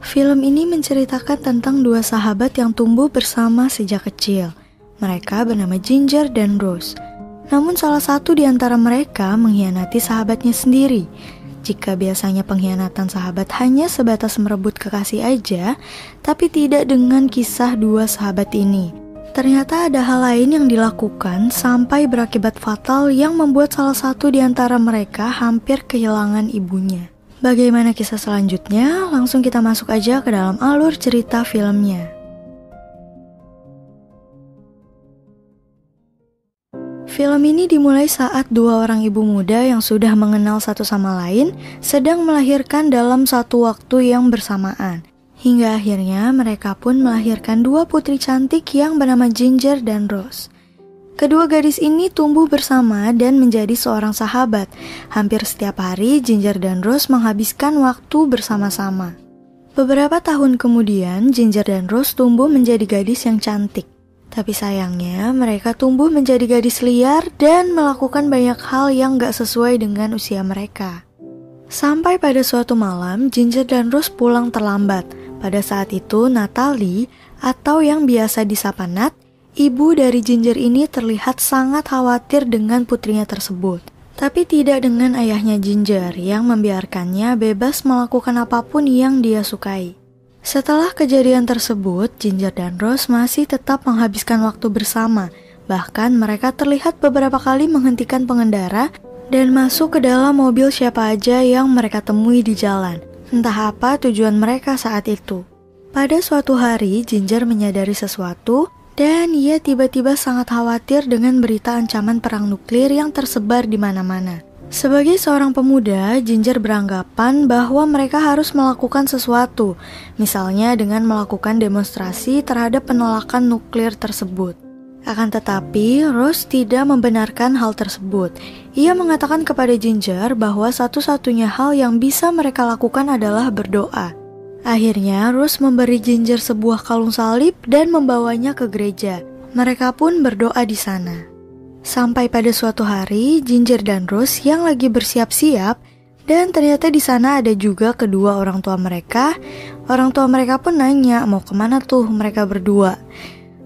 Film ini menceritakan tentang dua sahabat yang tumbuh bersama sejak kecil. Mereka bernama Ginger dan Rose. Namun salah satu di antara mereka mengkhianati sahabatnya sendiri. Jika biasanya pengkhianatan sahabat hanya sebatas merebut kekasih aja, tapi tidak dengan kisah dua sahabat ini. Ternyata ada hal lain yang dilakukan sampai berakibat fatal yang membuat salah satu di antara mereka hampir kehilangan ibunya. Bagaimana kisah selanjutnya? Langsung kita masuk aja ke dalam alur cerita filmnya. Film ini dimulai saat dua orang ibu muda yang sudah mengenal satu sama lain sedang melahirkan dalam satu waktu yang bersamaan. Hingga akhirnya mereka pun melahirkan dua putri cantik yang bernama Ginger dan Rose. Kedua gadis ini tumbuh bersama dan menjadi seorang sahabat. Hampir setiap hari Ginger dan Rose menghabiskan waktu bersama-sama. Beberapa tahun kemudian Ginger dan Rose tumbuh menjadi gadis yang cantik. Tapi sayangnya mereka tumbuh menjadi gadis liar dan melakukan banyak hal yang gak sesuai dengan usia mereka. Sampai pada suatu malam Ginger dan Rose pulang terlambat. Pada saat itu Natalie atau yang biasa disapa Nat, ibu dari Ginger ini terlihat sangat khawatir dengan putrinya tersebut. Tapi tidak dengan ayahnya Ginger yang membiarkannya bebas melakukan apapun yang dia sukai. Setelah kejadian tersebut, Ginger dan Rose masih tetap menghabiskan waktu bersama. Bahkan mereka terlihat beberapa kali menghentikan pengendara dan masuk ke dalam mobil siapa aja yang mereka temui di jalan. Entah apa tujuan mereka saat itu. Pada suatu hari, Ginger menyadari sesuatu dan ia tiba-tiba sangat khawatir dengan berita ancaman perang nuklir yang tersebar di mana-mana. Sebagai seorang pemuda, Ginger beranggapan bahwa mereka harus melakukan sesuatu, misalnya dengan melakukan demonstrasi terhadap penolakan nuklir tersebut. Akan tetapi, Rose tidak membenarkan hal tersebut. Ia mengatakan kepada Ginger bahwa satu-satunya hal yang bisa mereka lakukan adalah berdoa. Akhirnya, Rose memberi Ginger sebuah kalung salib dan membawanya ke gereja. Mereka pun berdoa di sana. Sampai pada suatu hari, Ginger dan Rose yang lagi bersiap-siap, dan ternyata di sana ada juga kedua orang tua mereka. Orang tua mereka pun nanya mau kemana tuh mereka berdua.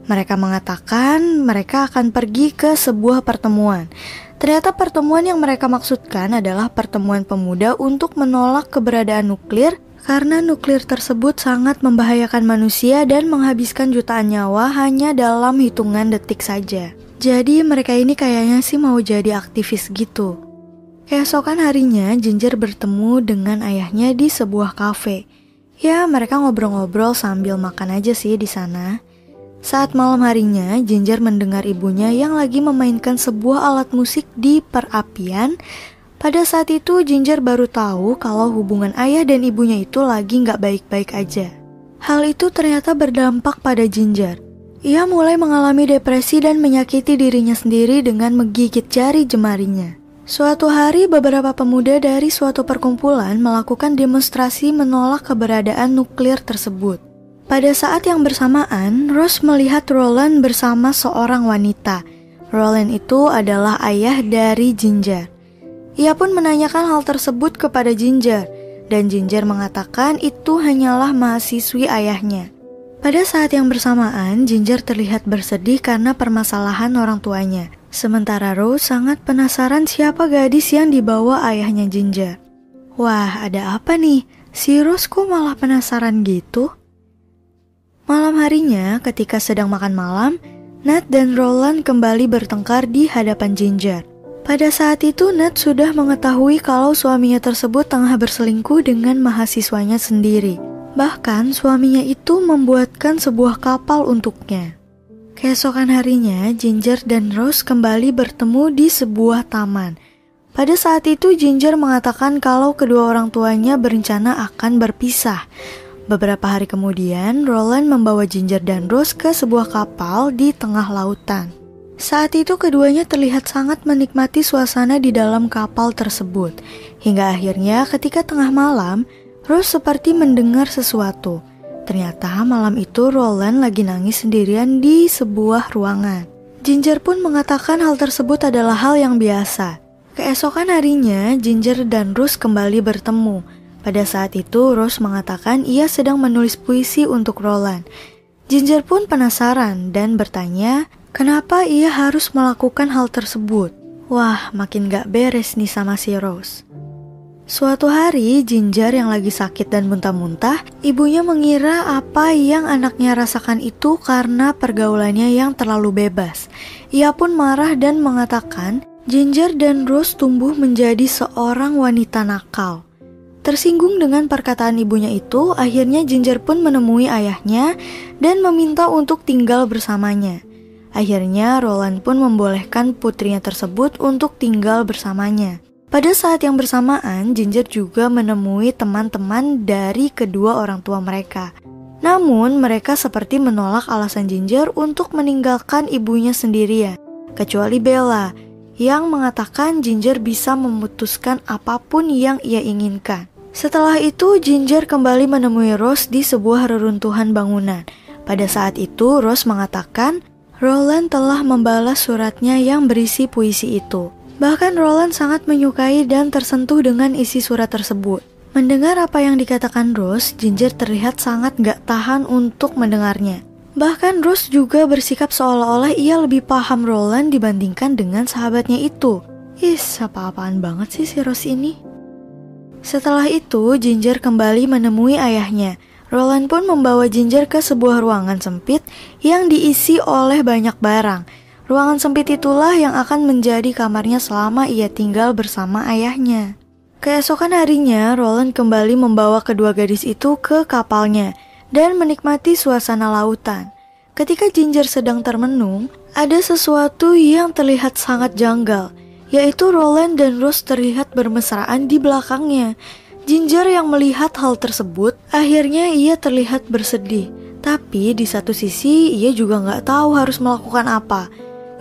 Mereka mengatakan mereka akan pergi ke sebuah pertemuan. Ternyata pertemuan yang mereka maksudkan adalah pertemuan pemuda untuk menolak keberadaan nuklir, karena nuklir tersebut sangat membahayakan manusia dan menghabiskan jutaan nyawa hanya dalam hitungan detik saja. Jadi mereka ini kayaknya sih mau jadi aktivis gitu. Keesokan harinya Ginger bertemu dengan ayahnya di sebuah kafe. Ya mereka ngobrol-ngobrol sambil makan aja sih di sana. Saat malam harinya Ginger mendengar ibunya yang lagi memainkan sebuah alat musik di perapian. Pada saat itu Ginger baru tahu kalau hubungan ayah dan ibunya itu lagi gak baik-baik aja. Hal itu ternyata berdampak pada Ginger. Ia mulai mengalami depresi dan menyakiti dirinya sendiri dengan menggigit jari jemarinya. Suatu hari beberapa pemuda dari suatu perkumpulan melakukan demonstrasi menolak keberadaan nuklir tersebut. Pada saat yang bersamaan, Rose melihat Roland bersama seorang wanita. Roland itu adalah ayah dari Ginger. Ia pun menanyakan hal tersebut kepada Ginger, dan Ginger mengatakan itu hanyalah mahasiswi ayahnya. Pada saat yang bersamaan, Ginger terlihat bersedih karena permasalahan orang tuanya. Sementara Rose sangat penasaran siapa gadis yang dibawa ayahnya Ginger. Wah, ada apa nih? Si Rose kok malah penasaran gitu? Malam harinya, ketika sedang makan malam, Nat dan Roland kembali bertengkar di hadapan Ginger. Pada saat itu, Nat sudah mengetahui kalau suaminya tersebut tengah berselingkuh dengan mahasiswanya sendiri. Bahkan suaminya itu membuatkan sebuah kapal untuknya. Keesokan harinya, Ginger dan Rose kembali bertemu di sebuah taman. Pada saat itu Ginger mengatakan kalau kedua orang tuanya berencana akan berpisah. Beberapa hari kemudian, Roland membawa Ginger dan Rose ke sebuah kapal di tengah lautan. Saat itu keduanya terlihat sangat menikmati suasana di dalam kapal tersebut. Hingga akhirnya ketika tengah malam, Rose seperti mendengar sesuatu. Ternyata malam itu Roland lagi nangis sendirian di sebuah ruangan. Ginger pun mengatakan hal tersebut adalah hal yang biasa. Keesokan harinya, Ginger dan Rose kembali bertemu. Pada saat itu, Rose mengatakan ia sedang menulis puisi untuk Roland. Ginger pun penasaran dan bertanya, kenapa ia harus melakukan hal tersebut? Wah, makin gak beres nih sama si Rose. Suatu hari, Ginger yang lagi sakit dan muntah-muntah, ibunya mengira apa yang anaknya rasakan itu karena pergaulannya yang terlalu bebas. Ia pun marah dan mengatakan, Ginger dan Rose tumbuh menjadi seorang wanita nakal. Tersinggung dengan perkataan ibunya itu, akhirnya Ginger pun menemui ayahnya dan meminta untuk tinggal bersamanya. Akhirnya Roland pun membolehkan putrinya tersebut untuk tinggal bersamanya. Pada saat yang bersamaan, Ginger juga menemui teman-teman dari kedua orang tua mereka. Namun mereka seperti menolak alasan Ginger untuk meninggalkan ibunya sendirian, kecuali Bella, yang mengatakan Ginger bisa memutuskan apapun yang ia inginkan. Setelah itu, Ginger kembali menemui Rose di sebuah reruntuhan bangunan. Pada saat itu, Rose mengatakan Roland telah membalas suratnya yang berisi puisi itu. Bahkan Roland sangat menyukai dan tersentuh dengan isi surat tersebut. Mendengar apa yang dikatakan Rose, Ginger terlihat sangat gak tahan untuk mendengarnya. Bahkan Rose juga bersikap seolah-olah ia lebih paham Roland dibandingkan dengan sahabatnya itu. Apa-apaan banget sih si Rose ini? Setelah itu, Ginger kembali menemui ayahnya. Roland pun membawa Ginger ke sebuah ruangan sempit yang diisi oleh banyak barang. Ruangan sempit itulah yang akan menjadi kamarnya selama ia tinggal bersama ayahnya. Keesokan harinya, Roland kembali membawa kedua gadis itu ke kapalnya dan menikmati suasana lautan. Ketika Ginger sedang termenung, ada sesuatu yang terlihat sangat janggal, yaitu Roland dan Rose terlihat bermesraan di belakangnya. Ginger yang melihat hal tersebut, akhirnya ia terlihat bersedih. Tapi di satu sisi ia juga gak tahu harus melakukan apa.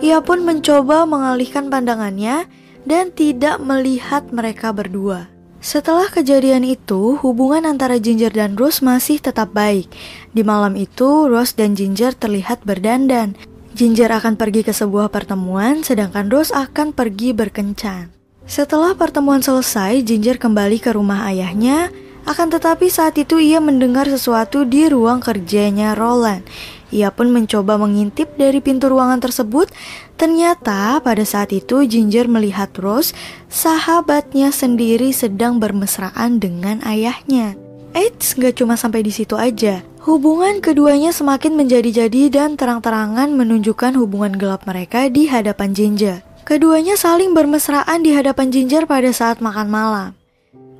Ia pun mencoba mengalihkan pandangannya dan tidak melihat mereka berdua. Setelah kejadian itu, hubungan antara Ginger dan Rose masih tetap baik. Di malam itu, Rose dan Ginger terlihat berdandan. Ginger akan pergi ke sebuah pertemuan, sedangkan Rose akan pergi berkencan. Setelah pertemuan selesai, Ginger kembali ke rumah ayahnya. Akan tetapi saat itu ia mendengar sesuatu di ruang kerjanya Roland. Ia pun mencoba mengintip dari pintu ruangan tersebut. Ternyata pada saat itu Ginger melihat Rose, sahabatnya sendiri, sedang bermesraan dengan ayahnya. Eits, gak cuma sampai di situ aja. Hubungan keduanya semakin menjadi-jadi dan terang-terangan menunjukkan hubungan gelap mereka di hadapan Ginger. Keduanya saling bermesraan di hadapan Ginger pada saat makan malam.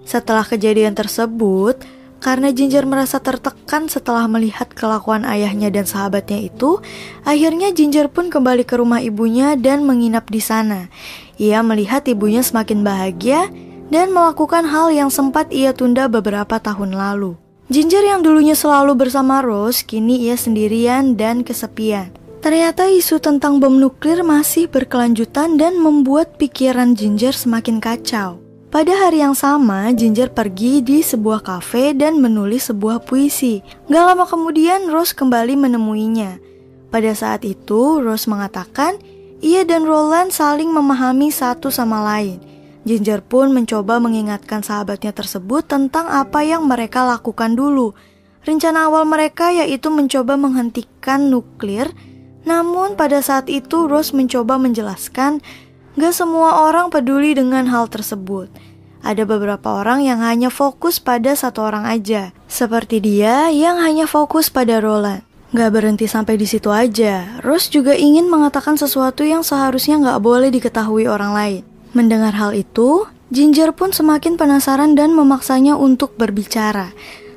Setelah kejadian tersebut, karena Ginger merasa tertekan setelah melihat kelakuan ayahnya dan sahabatnya itu, akhirnya Ginger pun kembali ke rumah ibunya dan menginap di sana. Ia melihat ibunya semakin bahagia dan melakukan hal yang sempat ia tunda beberapa tahun lalu. Ginger yang dulunya selalu bersama Rose, kini ia sendirian dan kesepian. Ternyata isu tentang bom nuklir masih berkelanjutan dan membuat pikiran Ginger semakin kacau. Pada hari yang sama, Ginger pergi di sebuah kafe dan menulis sebuah puisi. Gak lama kemudian, Rose kembali menemuinya. Pada saat itu, Rose mengatakan ia dan Roland saling memahami satu sama lain. Ginger pun mencoba mengingatkan sahabatnya tersebut tentang apa yang mereka lakukan dulu. Rencana awal mereka yaitu mencoba menghentikan nuklir. Namun pada saat itu Rose mencoba menjelaskan gak semua orang peduli dengan hal tersebut. Ada beberapa orang yang hanya fokus pada satu orang aja, seperti dia yang hanya fokus pada Roland. Gak berhenti sampai di situ aja, Rose juga ingin mengatakan sesuatu yang seharusnya gak boleh diketahui orang lain. Mendengar hal itu, Ginger pun semakin penasaran dan memaksanya untuk berbicara.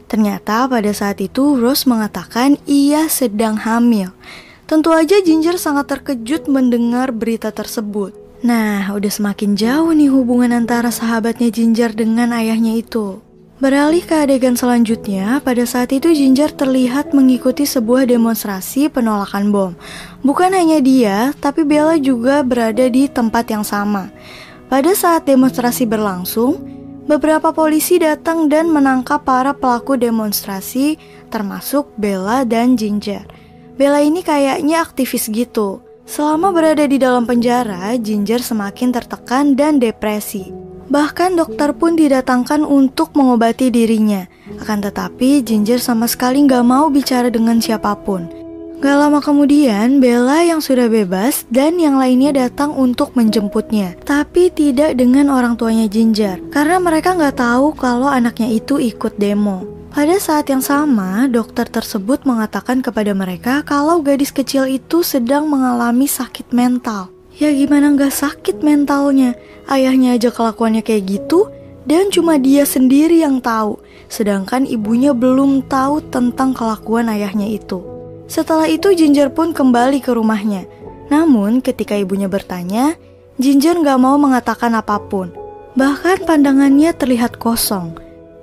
Ternyata pada saat itu Rose mengatakan ia sedang hamil. Tentu aja Ginger sangat terkejut mendengar berita tersebut. Nah, udah semakin jauh nih hubungan antara sahabatnya Ginger dengan ayahnya itu. Beralih ke adegan selanjutnya, pada saat itu Ginger terlihat mengikuti sebuah demonstrasi penolakan bom. Bukan hanya dia, tapi Bella juga berada di tempat yang sama. Pada saat demonstrasi berlangsung, beberapa polisi datang dan menangkap para pelaku demonstrasi, termasuk Bella dan Ginger. Bella ini kayaknya aktivis gitu. Selama berada di dalam penjara, Ginger semakin tertekan dan depresi. Bahkan dokter pun didatangkan untuk mengobati dirinya. Akan tetapi Ginger sama sekali gak mau bicara dengan siapapun. Gak lama kemudian, Bella yang sudah bebas dan yang lainnya datang untuk menjemputnya. Tapi tidak dengan orang tuanya Ginger, karena mereka gak tahu kalau anaknya itu ikut demo. Pada saat yang sama, dokter tersebut mengatakan kepada mereka kalau gadis kecil itu sedang mengalami sakit mental. Ya gimana gak sakit mentalnya? Ayahnya aja kelakuannya kayak gitu, dan cuma dia sendiri yang tahu. Sedangkan ibunya belum tahu tentang kelakuan ayahnya itu. Setelah itu Ginger pun kembali ke rumahnya. Namun ketika ibunya bertanya, Ginger gak mau mengatakan apapun. Bahkan pandangannya terlihat kosong.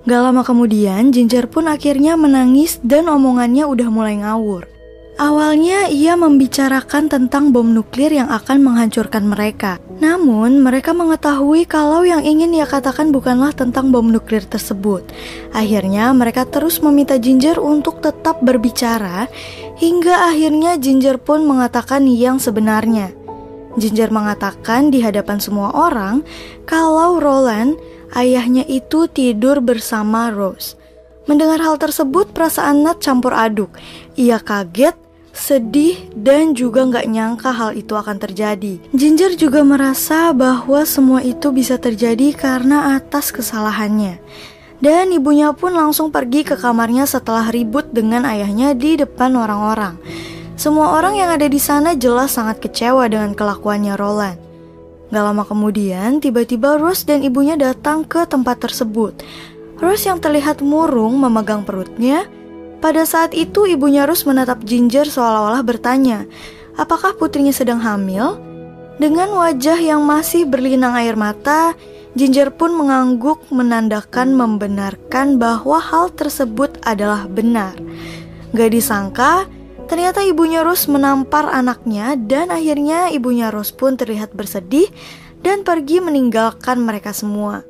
Gak lama kemudian Ginger pun akhirnya menangis dan omongannya udah mulai ngawur. Awalnya ia membicarakan tentang bom nuklir yang akan menghancurkan mereka. Namun mereka mengetahui kalau yang ingin ia katakan bukanlah tentang bom nuklir tersebut. Akhirnya mereka terus meminta Ginger untuk tetap berbicara, hingga akhirnya Ginger pun mengatakan yang sebenarnya. Ginger mengatakan di hadapan semua orang kalau Roland, ayahnya itu tidur bersama Rose. Mendengar hal tersebut, perasaan Nat campur aduk. Ia kaget, sedih, dan juga gak nyangka hal itu akan terjadi. Ginger juga merasa bahwa semua itu bisa terjadi karena atas kesalahannya. Dan ibunya pun langsung pergi ke kamarnya setelah ribut dengan ayahnya di depan orang-orang. Semua orang yang ada di sana jelas sangat kecewa dengan kelakuannya Roland. Gak lama kemudian, tiba-tiba Rose dan ibunya datang ke tempat tersebut. Rose yang terlihat murung memegang perutnya. Pada saat itu ibunya Rose menatap Ginger seolah-olah bertanya, apakah putrinya sedang hamil? Dengan wajah yang masih berlinang air mata, Ginger pun mengangguk menandakan membenarkan bahwa hal tersebut adalah benar. Gak disangka, ternyata ibunya Rose menampar anaknya dan akhirnya ibunya Rose pun terlihat bersedih dan pergi meninggalkan mereka semua.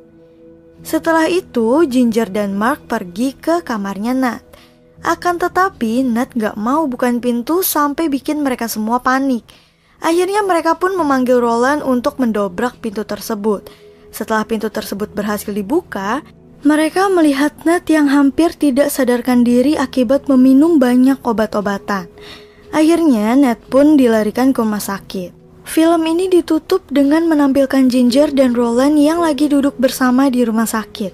Setelah itu, Ginger dan Mark pergi ke kamarnya Nat. Akan tetapi, Nat gak mau bukain pintu sampai bikin mereka semua panik. Akhirnya mereka pun memanggil Roland untuk mendobrak pintu tersebut. Setelah pintu tersebut berhasil dibuka, mereka melihat Nat yang hampir tidak sadarkan diri akibat meminum banyak obat-obatan. Akhirnya Nat pun dilarikan ke rumah sakit. Film ini ditutup dengan menampilkan Ginger dan Roland yang lagi duduk bersama di rumah sakit.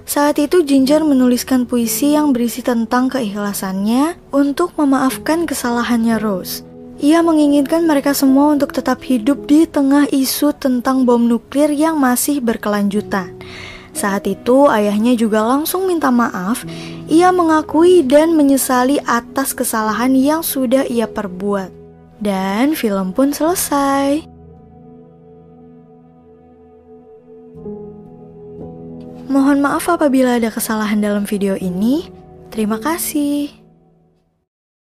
Saat itu Ginger menuliskan puisi yang berisi tentang keikhlasannya untuk memaafkan kesalahannya Rose. Ia menginginkan mereka semua untuk tetap hidup di tengah isu tentang bom nuklir yang masih berkelanjutan. Saat itu ayahnya juga langsung minta maaf. Ia mengakui dan menyesali atas kesalahan yang sudah ia perbuat. Dan film pun selesai. Mohon maaf apabila ada kesalahan dalam video ini. Terima kasih.